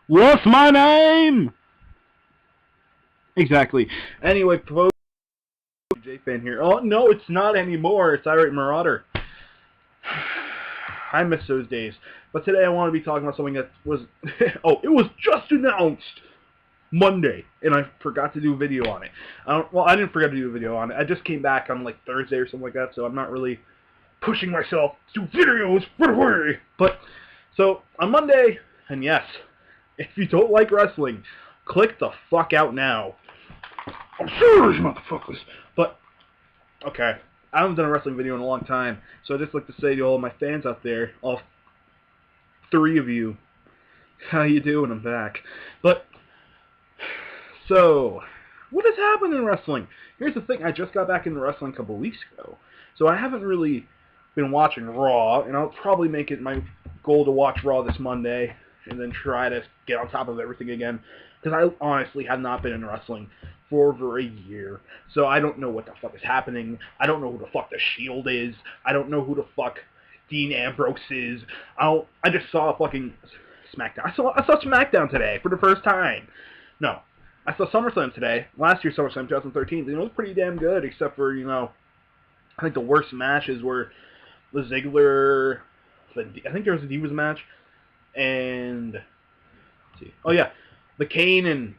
What's my name? Exactly. Anyway, pro J fan here. Oh no, it's not anymore. It's Irate-Marauder. I miss those days. But today I want to be talking about something that was oh, it was just announced Monday, and I forgot to do a video on it. I didn't forget to do a video on it. I just came back on like Thursday or something like that, so I'm not really pushing myself to videos right away. But so on Monday, and yes, if you don't like wrestling, click the fuck out now. I'm serious, motherfuckers. But okay, I haven't done a wrestling video in a long time, so I'd just like to say to all my fans out there, all three of you, how you doing? I'm back. But so, what has happened in wrestling? Here's the thing, I just got back into wrestling a couple weeks ago, so I haven't really been watching Raw, and I'll probably make it my goal to watch Raw this Monday, and then try to get on top of everything again, because I honestly have not been in wrestling for over a year, so I don't know what the fuck is happening. I don't know who the fuck the Shield is. I don't know who the fuck Dean Ambrose is. I just saw a fucking SmackDown. I saw SmackDown today for the first time. No, I saw SummerSlam today. Last year's SummerSlam 2013. It was pretty damn good, except for, I think the worst matches were the Ziggler. I think there was a Divas match, and let's see. Oh yeah, the Kane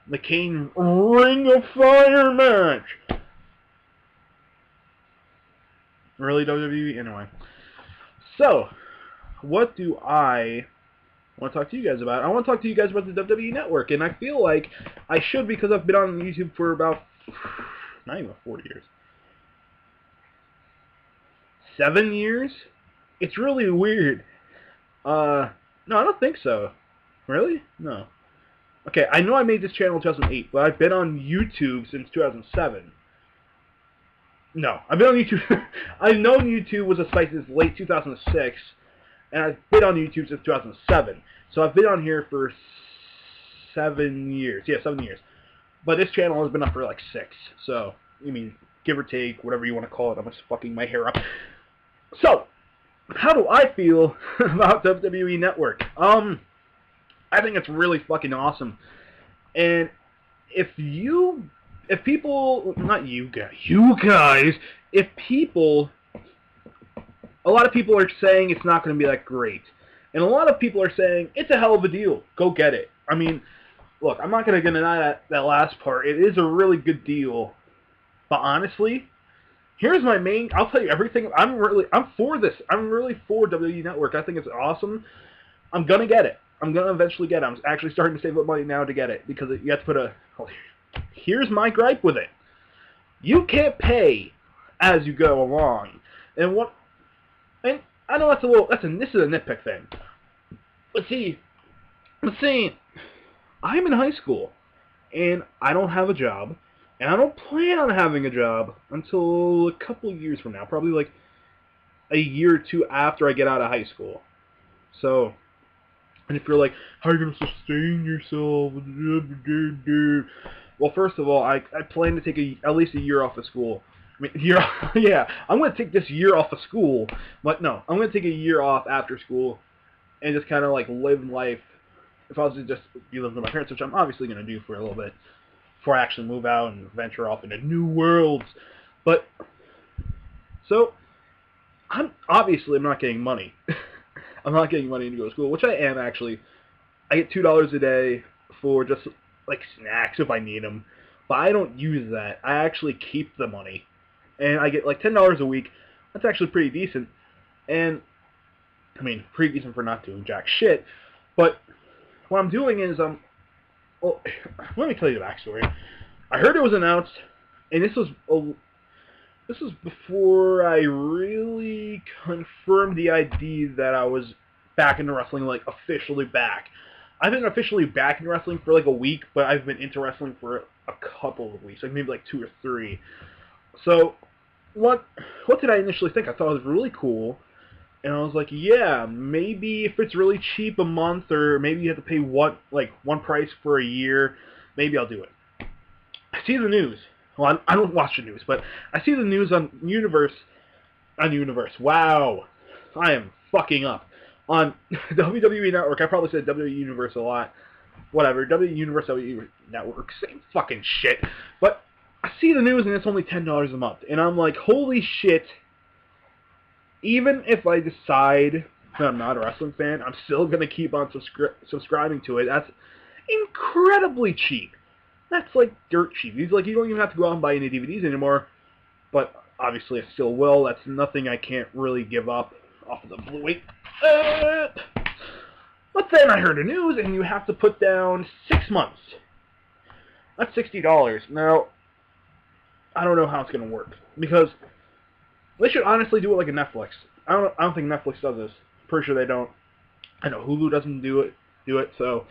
Ring of Fire match. Really, WWE? Anyway. So, what do I want to talk to you guys about? I want to talk to you guys about the WWE Network, and I feel like I should because I've been on YouTube for about, not even 4 years. 7 years? It's really weird. No, I don't think so. Really? No. Okay, I know I made this channel in 2008, but I've been on YouTube since 2007. No, I've been on YouTube. I've known YouTube was a site since late 2006, and I've been on YouTube since 2007. So I've been on here for 7 years. Yeah, 7 years. But this channel has been up for like 6. So, give or take, whatever you want to call it. I'm just fucking my hair up. So, how do I feel about WWE Network? I think it's really fucking awesome. And if people, not you guys, a lot of people are saying it's not going to be that great. And a lot of people are saying, it's a hell of a deal. Go get it. I mean, look, I'm not going to deny that last part. It is a really good deal. But honestly, here's my main, I'll tell you everything. I'm for this. I'm really for WWE Network. I think it's awesome. I'm going to get it. I'm going to eventually get it. I'm actually starting to save up money now to get it. Because you have to put a, here's my gripe with it. You can't pay as you go along. And I know this is a nitpick thing. Let's see, I'm in high school, and I don't have a job, and I don't plan on having a job until a couple years from now, probably like a year or two after I get out of high school. So, and if you're like, how are you going to sustain yourself? Well, first of all, I plan to take at least a year off of school. Yeah, I'm going to take this year off of school, but no, I'm going to take a year off after school and just kind of like live life. If I was to just be living with my parents, which I'm obviously going to do for a little bit, before I actually move out and venture off into new worlds. But, so, I'm not getting money. I'm not getting money to go to school, which I am actually. I get $2 a day for just like snacks if I need them, but I don't use that. I actually keep the money, and I get like $10 a week. That's actually pretty decent, and pretty decent for not doing jack shit. But what I'm doing is well, let me tell you the backstory. I heard it was announced, and this was before I really confirmed the idea that I was back into wrestling, like officially back. I've been officially back in wrestling for like a week, but I've been into wrestling for a couple of weeks, like maybe like 2 or 3. So, what did I initially think? I thought it was really cool, and I was like, yeah, maybe if it's really cheap a month, or maybe you have to pay one price for a year, maybe I'll do it. I see the news. Well, I don't watch the news, but I see the news on Universe. Wow, I am fucking up. on WWE Network. I probably said WWE Universe a lot. Whatever, WWE Universe, WWE Network, same fucking shit. But I see the news and it's only $10 a month, and I'm like, holy shit. Even if I decide that I'm not a wrestling fan, I'm still gonna keep on subscribing to it. That's incredibly cheap. That's like dirt cheap. He's like, you don't even have to go out and buy any DVDs anymore. But obviously, I still will. That's nothing I can't really give up off of the blue. Wait. But then I heard the news, and you have to put down 6 months. That's $60. Now, I don't know how it's gonna work because they should honestly do it like a Netflix. I don't think Netflix does this. Pretty sure they don't. I know Hulu doesn't do it. So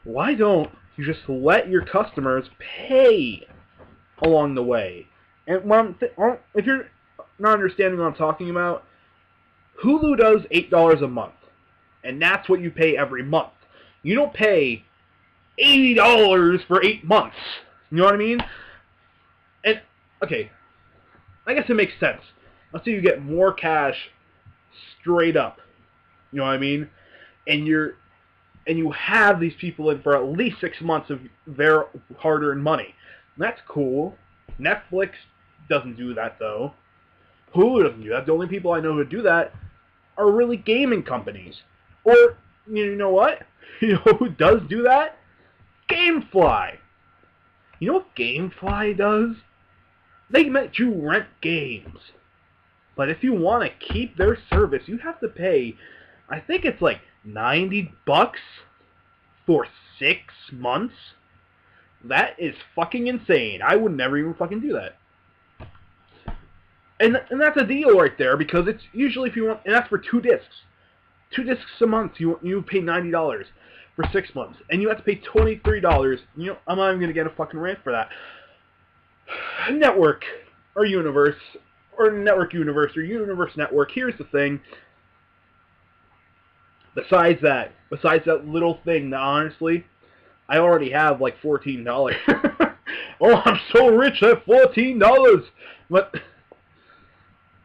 why don't you just let your customers pay along the way? And if you're not understanding what I'm talking about, Hulu does $8 a month, and that's what you pay every month. You don't pay $80 for 8 months. You know what I mean? And okay, I guess it makes sense. Let's say you get more cash straight up. You know what I mean? And you have these people in for at least 6 months of their hard-earned money. That's cool. Netflix doesn't do that, though. Hulu doesn't do that. The only people I know who do that are really gaming companies. Or, you know what? You know who does do that? Gamefly. You know what Gamefly does? They let you rent games. But if you want to keep their service, you have to pay, I think it's like $90 for 6 months. That is fucking insane. I would never even fucking do that. And that's a deal right there, because it's usually if you want, and that's for 2 discs. 2 discs a month, you pay $90 for 6 months. And you have to pay $23. You know, I'm not even going to get a fucking rant for that. Network, or Universe, or Network Universe, or Universe Network, here's the thing. Besides that little thing that honestly, I already have like $14. Oh, I'm so rich, I have $14. But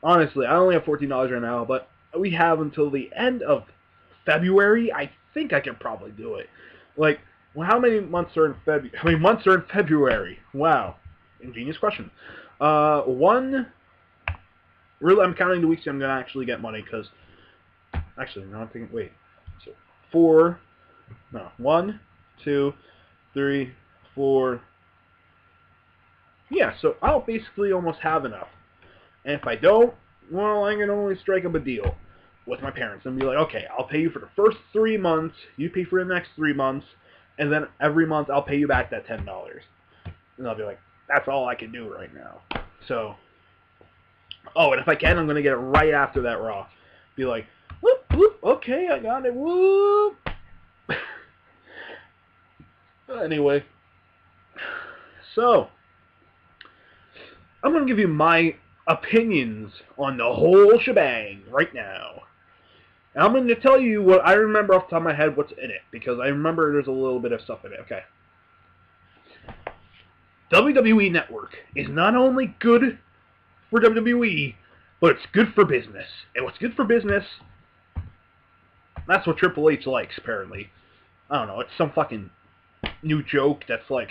honestly, I only have $14 right now, but we have until the end of February. I think I can probably do it. Like, well, how many months are in February? How many months are in February? Wow. Ingenious question. One, really, I'm counting the weeks I'm going to actually get money, because, actually, no, I'm thinking, wait. So, 4, no, 1, 2, 3, 4. Yeah, so I'll basically almost have enough. And if I don't, well, I'm going to only strike up a deal with my parents and be like, okay, I'll pay you for the first 3 months, you pay for the next 3 months, and then every month I'll pay you back that $10. And I'll be like, that's all I can do right now. So, oh, and if I can, I'm going to get it right after that Raw. Be like, whoop, whoop, okay, I got it, whoop. Anyway, so, I'm going to give you my opinions on the whole shebang right now. And I'm going to tell you what I remember off the top of my head what's in it, because I remember there's a little bit of stuff in it. Okay. WWE Network is not only good for WWE, but it's good for business. And what's good for business, that's what Triple H likes, apparently. I don't know, it's some fucking new joke that's like,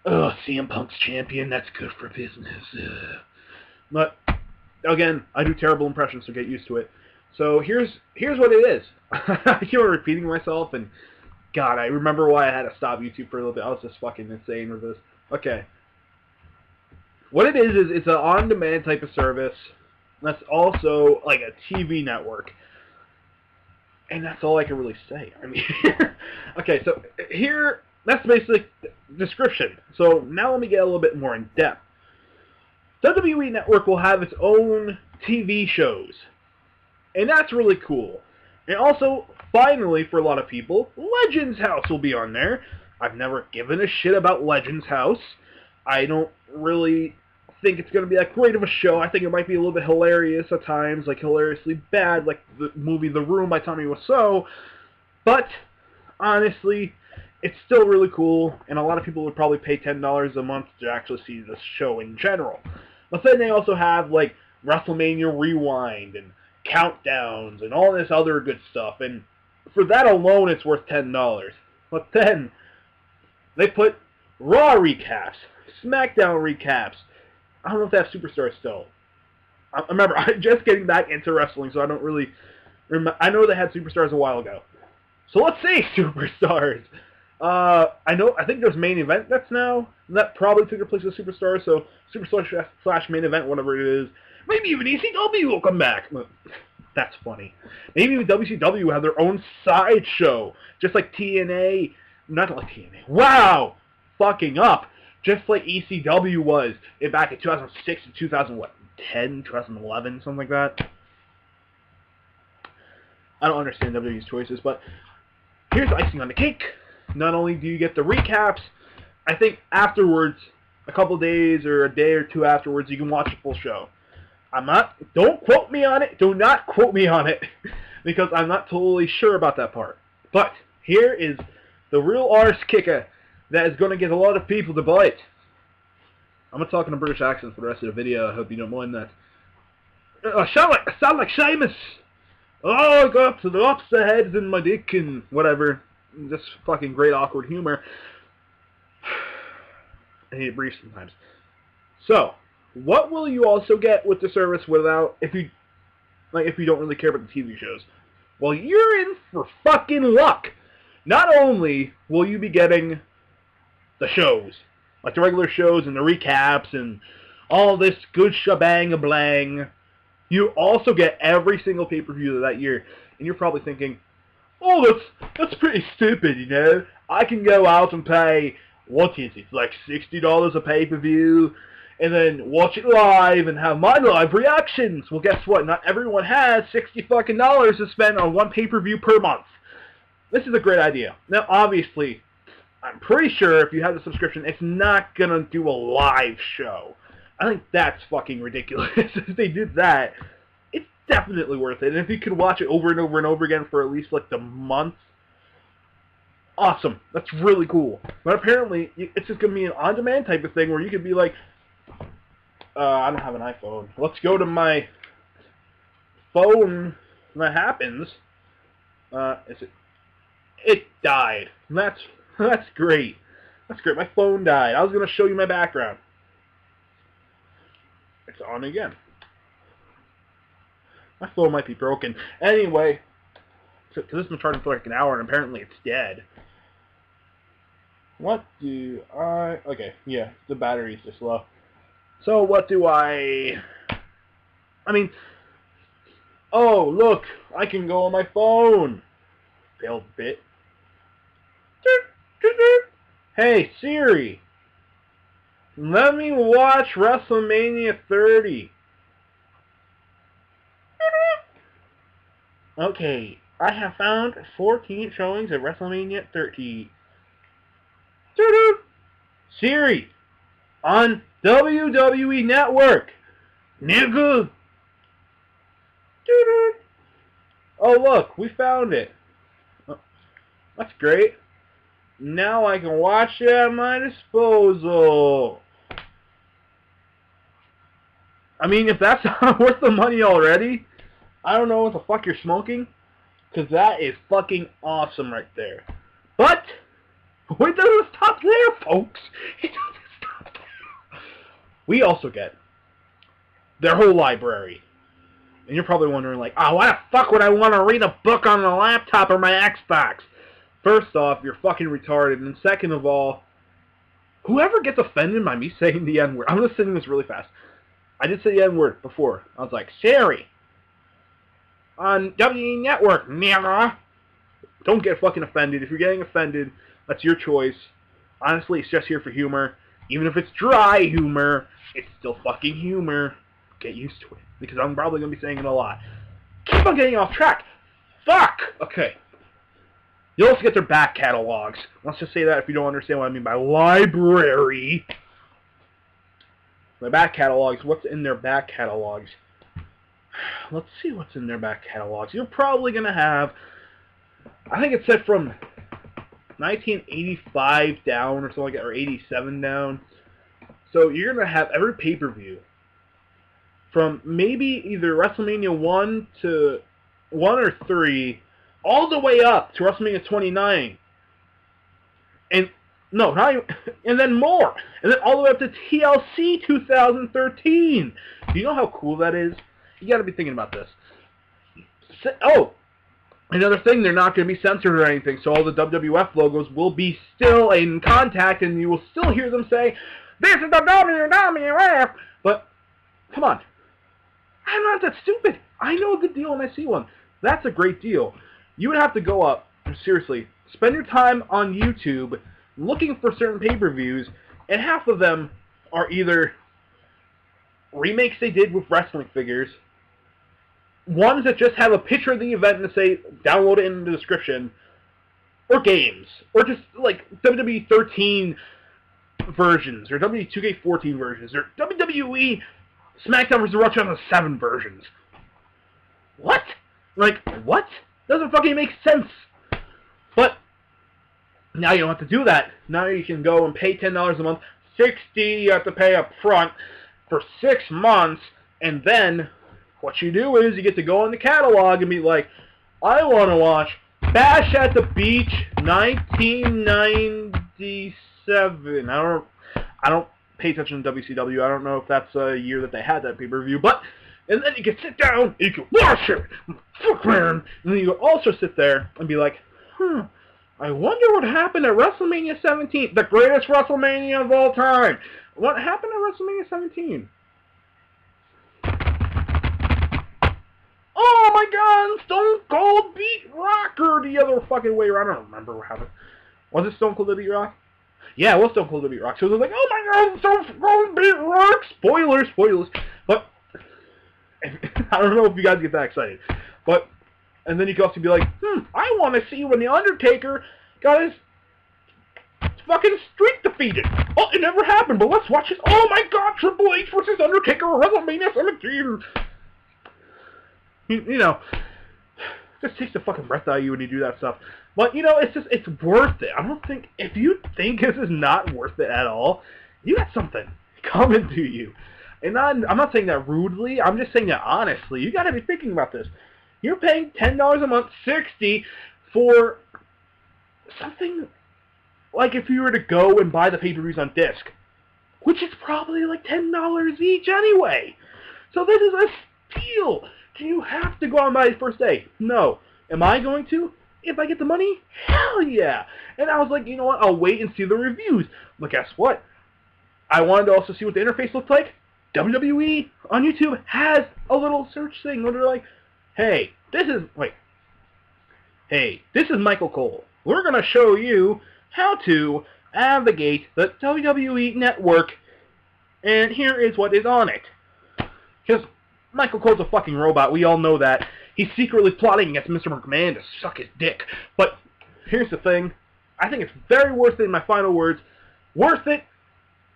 oh, CM Punk's champion, that's good for business. But, again, I do terrible impressions, so get used to it. So here's what it is. I keep on repeating myself, and God, I remember why I had to stop YouTube for a little bit. I was just fucking insane with this. Okay. What it is it's an on-demand type of service that's also like a TV network. And that's all I can really say. I mean, okay, so here, that's basically the description. So now let me get a little bit more in depth. WWE Network will have its own TV shows. And that's really cool. And also, finally, for a lot of people, Legends House will be on there. I've never given a shit about Legends House. I don't really think it's going to be that great of a show. I think it might be a little bit hilarious at times, like hilariously bad, like the movie The Room by Tommy Wiseau. But, honestly, it's still really cool, and a lot of people would probably pay $10 a month to actually see this show in general. But then they also have, like, WrestleMania Rewind, and countdowns and all this other good stuff. And for that alone, it's worth $10. But then they put Raw recaps, SmackDown recaps. I don't know if they have Superstars still. Remember, I'm just getting back into wrestling, so I don't really remember. I know they had Superstars a while ago. So let's say Superstars. I think there's main event that's now. That probably took the place of Superstars, so Superstars / main event, whatever it is. Maybe even ECW will come back. That's funny. Maybe even WCW will have their own sideshow, just like TNA. Not like TNA. Wow! Fucking up. Just like ECW was back in 2006 and 2010, 2011, something like that. I don't understand WWE's choices, but here's icing on the cake. Not only do you get the recaps, I think afterwards, a couple days or a day or two afterwards, you can watch the full show. Don't quote me on it. Do not quote me on it, because I'm not totally sure about that part. But here is the real arse kicker that is going to get a lot of people to buy it. I'm going to talk in a British accent for the rest of the video. I hope you don't mind that. I sound like Seamus. Oh, I got the lobster heads in my dick and whatever. Just fucking great awkward humor. I need to breathe sometimes. So, what will you also get with the service if you don't really care about the TV shows? Well, you're in for fucking luck. Not only will you be getting the shows, like the regular shows and the recaps and all this good shebang-a-blang, you also get every single pay-per-view that year. And you're probably thinking, oh, that's pretty stupid, you know? I can go out and pay, what is it, like $60 a pay-per-view, and then watch it live and have my live reactions. Well, guess what? Not everyone has $60 fucking to spend on one pay-per-view per month. This is a great idea. Now, obviously, I'm pretty sure if you have the subscription, it's not going to do a live show. I think that's fucking ridiculous. If they did that, it's definitely worth it. And if you could watch it over and over and over again for at least like the month, awesome. That's really cool. But apparently, it's just going to be an on-demand type of thing where you could be like, I don't have an iPhone. Let's go to my phone. That happens. It died. That's great. That's great. My phone died. I was going to show you my background. It's on again. My phone might be broken. Anyway, because this has been charging for like an hour and apparently it's dead. Okay, yeah, the battery's just low. So what do I mean, oh, look, I can go on my phone. Failed bit. Hey, Siri, let me watch WrestleMania 30. Okay, I have found 14 showings of WrestleMania 30. Siri, on WWE Network. Nigga. Oh, look, we found it. That's great. Now I can watch it at my disposal. I mean, if that's not worth the money already, I don't know what the fuck you're smoking, because that is fucking awesome right there. But it doesn't stop there, folks. It doesn't stop there. We also get their whole library. And you're probably wondering, like, oh, why the fuck would I want to read a book on a laptop or my Xbox? First off, you're fucking retarded. And second of all, whoever gets offended by me saying the N-word, I'm going to say this really fast. I did say the N-word before. I was like, Siri, on WWE Network, nigga. Don't get fucking offended. If you're getting offended, that's your choice. Honestly, it's just here for humor. Even if it's dry humor, it's still fucking humor. Get used to it, because I'm probably going to be saying it a lot. Keep on getting off track. Fuck! Okay. You also get their back catalogs. Let's just say that if you don't understand what I mean by library. My back catalogs, what's in their back catalogs? Let's see what's in their back catalogs. You're probably going to have, I think it said from 1985 down or something like that, or 87 down. So you're going to have every pay-per-view from maybe either WrestleMania 1 to 1 or 3, all the way up to WrestleMania 29. And, no, not even, and then more. And then all the way up to TLC 2013. Do you know how cool that is? You gotta be thinking about this. Oh, another thing, they're not going to be censored or anything, so all the WWF logos will be still in contact, and you will still hear them say, "This is the WWF!" But, come on. I'm not that stupid. I know a good deal when I see one. That's a great deal. You would have to go up, seriously, spend your time on YouTube looking for certain pay-per-views, and half of them are either remakes they did with wrestling figures, ones that just have a picture of the event and say, download it in the description, or games, or just like WWE 13 versions, or WWE 2K14 versions, or WWE SmackDown vs. Raw 2007 versions. What? Like, what? Doesn't fucking make sense. But now you don't have to do that. Now you can go and pay $10 a month, $60 you have to pay up front for 6 months, and then what you do is you get to go in the catalog and be like, I want to watch Bash at the Beach 1997. I don't pay attention to WCW. I don't know if that's a year that they had that pay-per-view, but and then you can sit down and you can watch it. Fuck man. And then you can also sit there and be like, I wonder what happened at WrestleMania 17, the greatest WrestleMania of all time. What happened at WrestleMania 17? Oh my God, Stone Cold beat Rock, or the other fucking way around. I don't remember what happened. Was it Stone Cold that beat Rock? Yeah, it was Stone Cold that beat Rock. So it was like, oh my God, Stone Cold beat Rock. Spoilers. But I don't know if you guys get that excited. But and then you can also be like, I want to see when the Undertaker got his fucking streak defeated. Oh, it never happened, but let's watch it. Oh my God, Triple H versus Undertaker at WrestleMania 17. You know, just takes the fucking breath out of you when you do that stuff. But, you know, it's worth it. I don't think, if you think this is not worth it at all, you got something coming to you. And I'm not saying that rudely, I'm just saying that honestly. You gotta be thinking about this. You're paying $10 a month, $60 for something like if you were to go and buy the pay-per-views on disc, which is probably like $10 each anyway. So this is a steal. Do you have to go on my first day? No. Am I going to? If I get the money? Hell yeah. And I was like, you know what? I'll wait and see the reviews. But guess what? I wanted to also see what the interface looked like. WWE on YouTube has a little search thing where they're like, hey, this is Michael Cole. We're going to show you how to navigate the WWE Network, and here is what is on it. Because Michael Cole's a fucking robot. We all know that. He's secretly plotting against Mr. McMahon to suck his dick. But here's the thing. I think it's very worth it, in my final words. Worth it.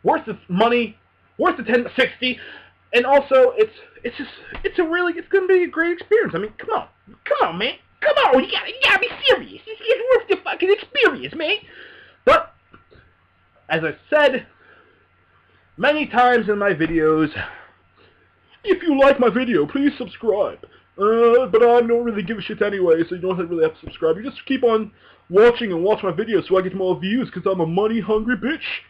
Worth the money. Worth the $10.60. And also, it's going to be a great experience. I mean, come on, man. Come on, you gotta be serious. It's worth the fucking experience, man. But, as I said many times in my videos, if you like my video, please subscribe. But I don't really give a shit anyway, so you don't really have to subscribe. You just keep on watching and watch my videos so I get more views, because I'm a money-hungry bitch.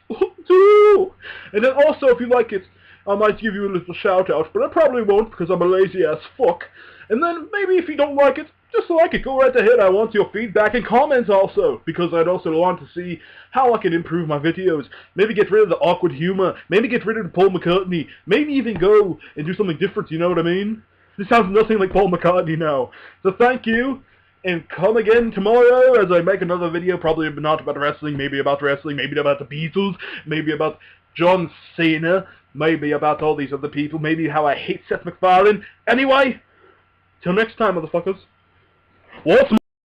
And then also, if you like it, I might give you a little shout-out, but I probably won't, because I'm a lazy-ass fuck. And then, maybe if you don't like it, just like it, go right ahead. I want your feedback and comments also, because I'd also want to see how I can improve my videos. Maybe get rid of the awkward humor, maybe get rid of Paul McCartney, maybe even go and do something different, you know what I mean? This sounds nothing like Paul McCartney now. So thank you, and come again tomorrow as I make another video, probably not about wrestling, maybe about the Beatles, maybe about John Cena, maybe about all these other people, maybe how I hate Seth MacFarlane. Anyway, till next time, motherfuckers. What's